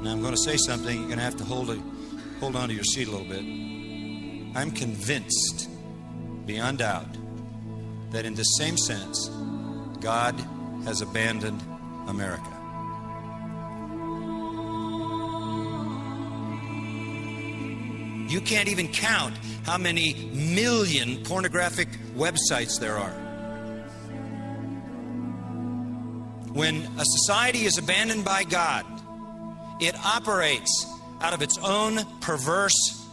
Now I'm going to say something. You're going to have to hold on to your seat a little bit. I'm convinced, beyond doubt, that in the same sense, God has abandoned America. You can't even count how many million pornographic websites there are. When a society is abandoned by God, it operates out of its own perverse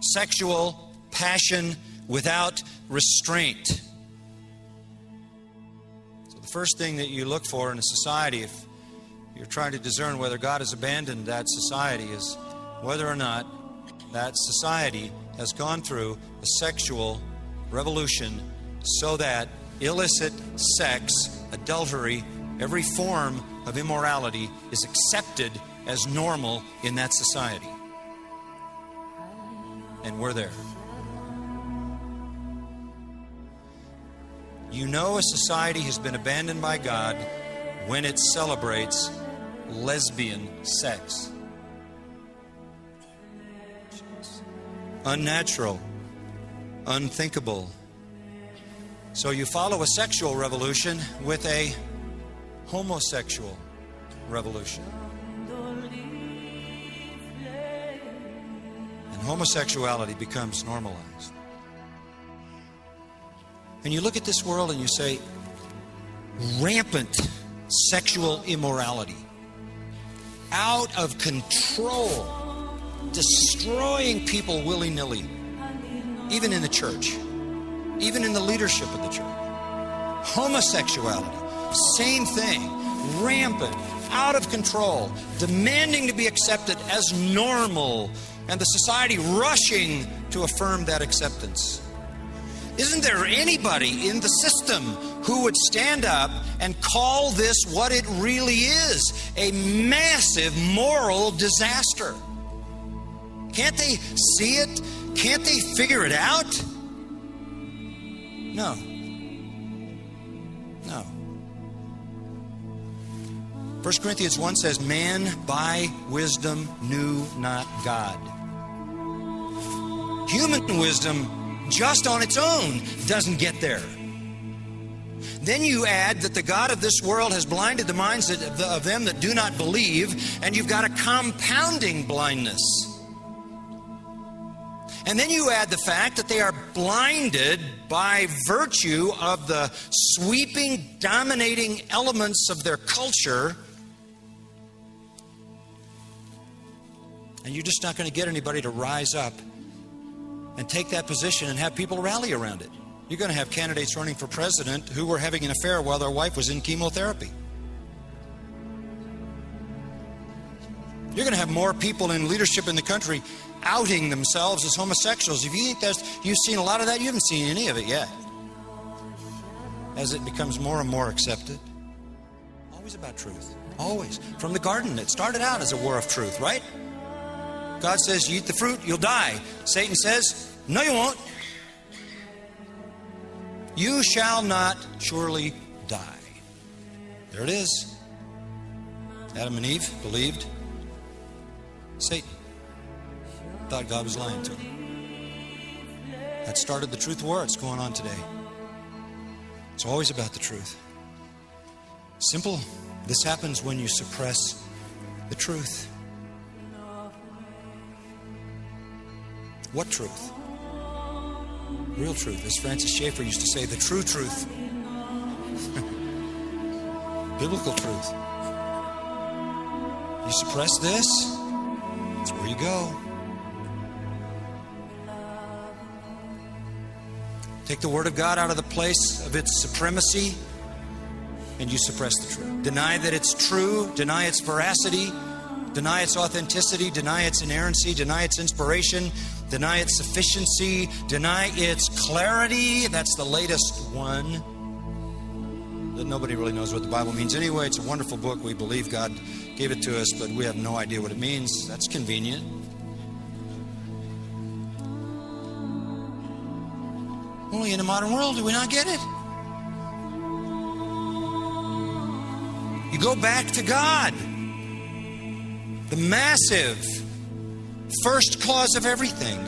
sexual passion without restraint. So the first thing that you look for in a society, if you're trying to discern whether God has abandoned that society, is whether or not that society has gone through a sexual revolution so that illicit sex, adultery, every form of immorality is accepted as normal in that society. And we're there. You know a society has been abandoned by God when it celebrates lesbian sex. Unnatural, unthinkable. So you follow a sexual revolution with a homosexual revolution. And homosexuality becomes normalized. And you look at this world and you say, rampant sexual immorality, out of control, destroying people willy-nilly, even in the church, even in the leadership of the church. Homosexuality, same thing, rampant, out of control, demanding to be accepted as normal, and the society rushing to affirm that acceptance. Isn't there anybody in the system who would stand up and call this what it really is? A massive moral disaster. Can't they see it? Can't they figure it out? No. 1 Corinthians 1 says, man by wisdom knew not God. Human wisdom, just on its own, doesn't get there. Then you add that the God of this world has blinded the minds of them that do not believe, and you've got a compounding blindness. And then you add the fact that they are blinded by virtue of the sweeping, dominating elements of their culture. And you're just not going to get anybody to rise up and take that position and have people rally around it. You're going to have candidates running for president who were having an affair while their wife was in chemotherapy. You're going to have more people in leadership in the country outing themselves as homosexuals. If you think you've seen a lot of that, you haven't seen any of it yet. As it becomes more and more accepted. Always about truth. Always. From the garden, it started out as a war of truth, right? God says, you eat the fruit, you'll die. Satan says, no, you won't. You shall not surely die. There it is. Adam and Eve believed. Satan thought God was lying to him. That started the truth war. It's going on today. It's always about the truth. Simple. This happens when you suppress the truth. What truth? Real truth. As Francis Schaeffer used to say, the true truth. Biblical truth. You suppress this, that's where you go. Take the Word of God out of the place of its supremacy, and you suppress the truth. Deny that it's true, deny its veracity, deny its authenticity, deny its inerrancy, deny its inspiration, deny its sufficiency, deny its clarity. That's the latest one. That nobody really knows what the Bible means anyway. It's a wonderful book. We believe God gave it to us, but we have no idea what it means. That's convenient. Only in the modern world do we not get it. You go back to God. The massive first cause of everything.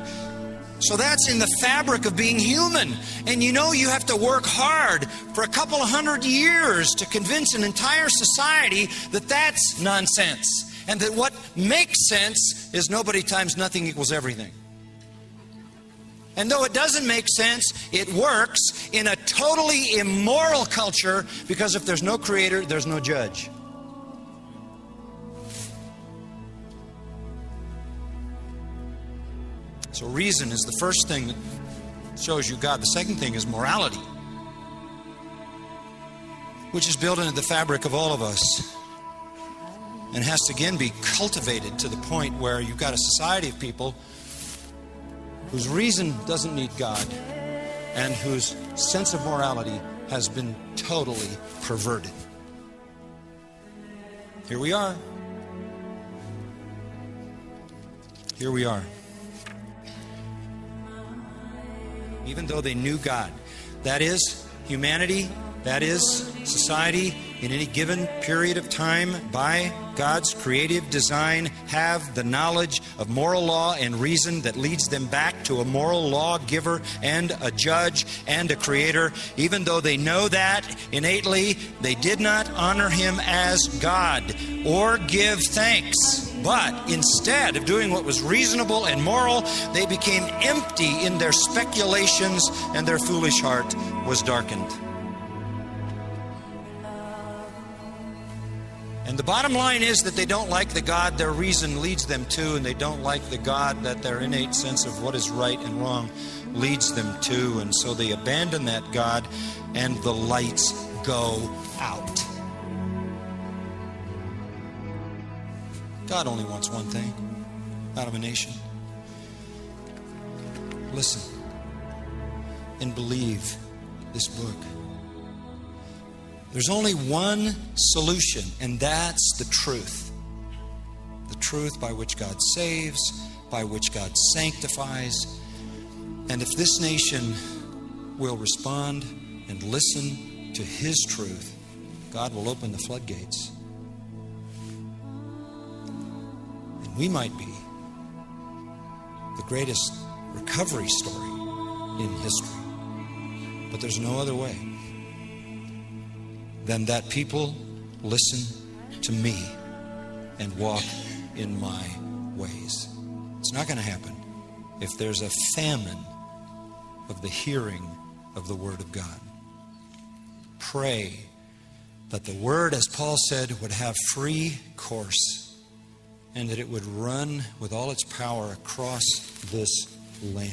So that's in the fabric of being human. And you know you have to work hard for a couple of 100 years to convince an entire society that that's nonsense. And that what makes sense is nobody times nothing equals everything. And though it doesn't make sense, it works in a totally immoral culture, because if there's no creator, there's no judge. So reason is the first thing that shows you God. The second thing is morality, which is built into the fabric of all of us and has to again be cultivated to the point where you've got a society of people whose reason doesn't need God and whose sense of morality has been totally perverted. Here we are. Here we are. Even though they knew God, that is humanity, that is society, in any given period of time, by God's creative design, have the knowledge of moral law and reason that leads them back to a moral lawgiver and a judge and a creator. Even though they know that innately, they did not honor him as God or give thanks. But instead of doing what was reasonable and moral, they became empty in their speculations, and their foolish heart was darkened. And the bottom line is that they don't like the God their reason leads them to, and they don't like the God that their innate sense of what is right and wrong leads them to. And so they abandon that God, and the lights go out. God only wants one thing out of a nation. Listen and believe this book. There's only one solution, and that's the truth. The truth by which God saves, by which God sanctifies. And if this nation will respond and listen to his truth, God will open the floodgates. And we might be the greatest recovery story in history. But there's no other way than that people listen to me and walk in my ways. It's not going to happen if there's a famine of the hearing of the Word of God. Pray that the Word, as Paul said, would have free course, and that it would run with all its power across this land.